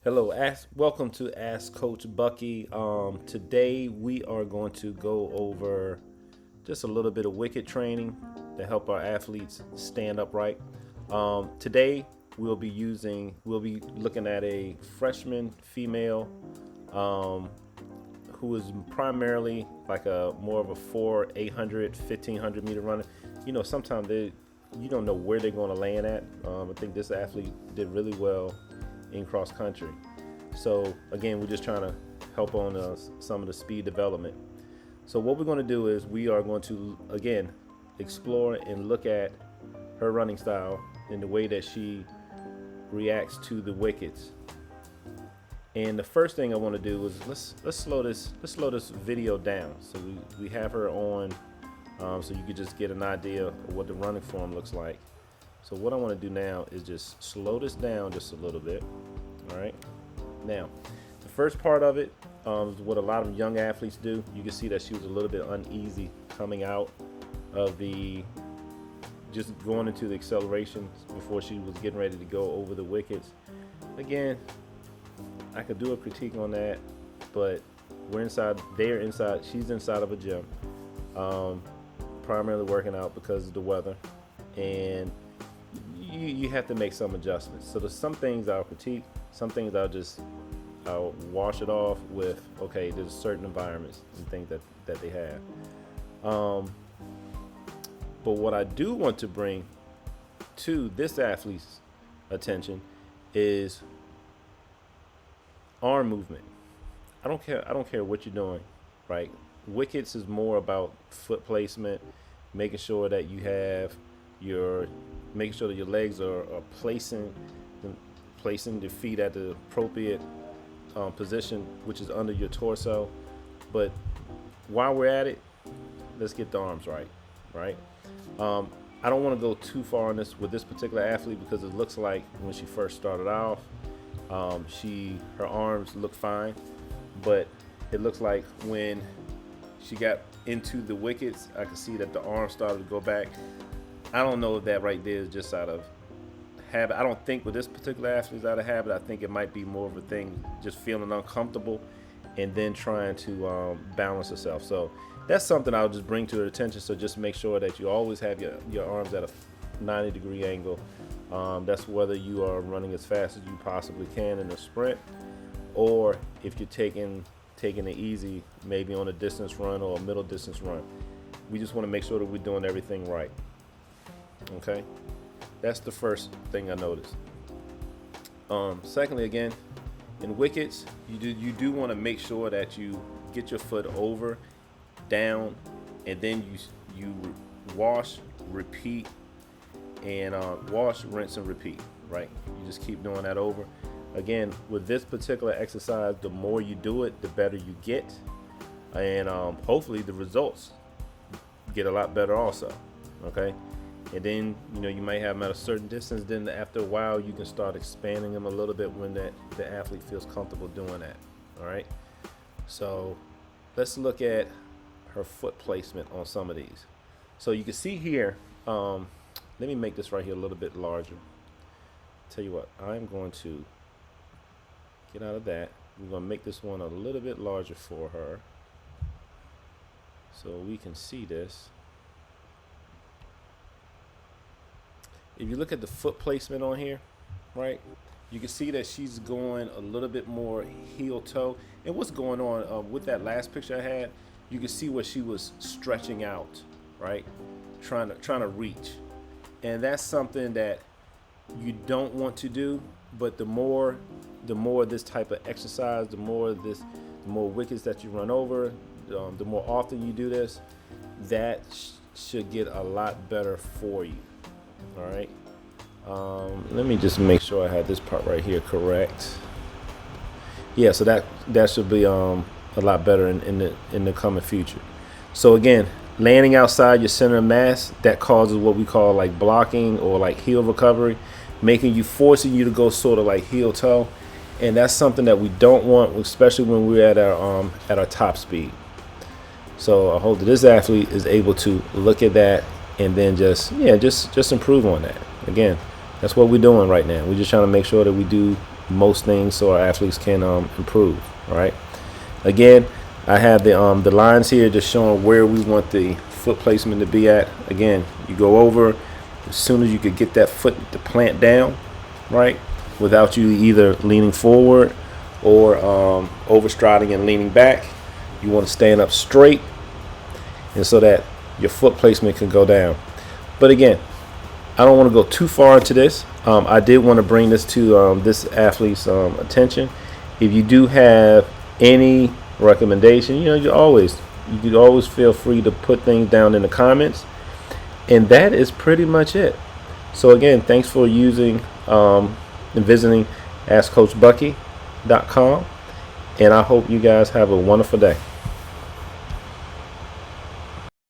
Hello, welcome to Ask Coach Bucky. Today we are going to go over just a little bit of wicket training to help our athletes stand upright. Today we'll be looking at a freshman female who is primarily like a more of a 800, 1500 meter runner. Sometimes you don't know where they're going to land at. I think this athlete did really well in cross country. So again, we're just trying to help on some of the speed development. So what we're going to do is we are going to again explore and look at her running style and the way that she reacts to the wickets. And the first thing I want to do is let's slow this video down so we have her on, so you can just get an idea of what the running form looks like. So what I want to do now is just slow this down just a little bit. All right. Now, the first part of it is what a lot of young athletes do. You can see that she was a little bit uneasy coming out of just going into the acceleration before she was getting ready to go over the wickets. Again, I could do a critique on that, but she's inside of a gym, primarily working out because of the weather, and you have to make some adjustments. So there's some things I'll critique, some things I'll wash it off with, okay, there's certain environments and things that they have. But what I do want to bring to this athlete's attention is arm movement. I don't care what you're doing, right? Wickets is more about foot placement, making sure that making sure that your legs are placing the feet at the appropriate position, which is under your torso. But while we're at it, let's get the arms right. I don't want to go too far on this with this particular athlete because it looks like when she first started off, her arms look fine, but it looks like when she got into the wickets, I could see that the arms started to go back. I don't know if that right there is just out of habit. I don't think with this particular athlete is out of habit. I think it might be more of a thing just feeling uncomfortable and then trying to balance herself. So that's something I'll just bring to her attention. So just make sure that you always have your arms at a 90-degree angle. That's whether you are running as fast as you possibly can in a sprint, or if you're taking it easy, maybe on a distance run or a middle distance run. We just want to make sure that we're doing everything right. Okay, that's the first thing I noticed. Secondly, again, in wickets, you do want to make sure that you get your foot over, down, and then you wash, repeat, and wash, rinse, and repeat. Right? You just keep doing that over. Again, with this particular exercise, the more you do it, the better you get, and hopefully the results get a lot better also. Okay. And then you might have them at a certain distance. Then after a while, you can start expanding them a little bit when the athlete feels comfortable doing that. All right. So let's look at her foot placement on some of these. So you can see here. Let me make this right here a little bit larger. Tell you what, I'm going to get out of that. We're going to make this one a little bit larger for her so we can see this. If you look at the foot placement on here, right, you can see that she's going a little bit more heel toe. And what's going on with that last picture I had, you can see where she was stretching out, right, trying to reach. And that's something that you don't want to do. But the more this type of exercise, the more wickets that you run over, the more often you do this, that should get a lot better for you. All right. Let me just make sure I had this part right here correct. Yeah, so that should be a lot better in the coming future. So again, landing outside your center of mass, that causes what we call like blocking or like heel recovery, forcing you to go sort of like heel toe, and that's something that we don't want, especially when we're at our top speed. So I hope that this athlete is able to look at that and then just improve on that. Again, that's what we're doing right now. We're just trying to make sure that we do most things so our athletes can improve. Right. Again, I have the lines here just showing where we want the foot placement to be at. Again, you go over as soon as you could get that foot to plant down, right, without you either leaning forward or overstriding and leaning back. You want to stand up straight, and so that your foot placement can go down. But again, I don't want to go too far into this. I did want to bring this to this athlete's attention. If you do have any recommendation, you could always feel free to put things down in the comments. And that is pretty much it. So again, thanks for using and visiting AskCoachBucky.com, and I hope you guys have a wonderful day.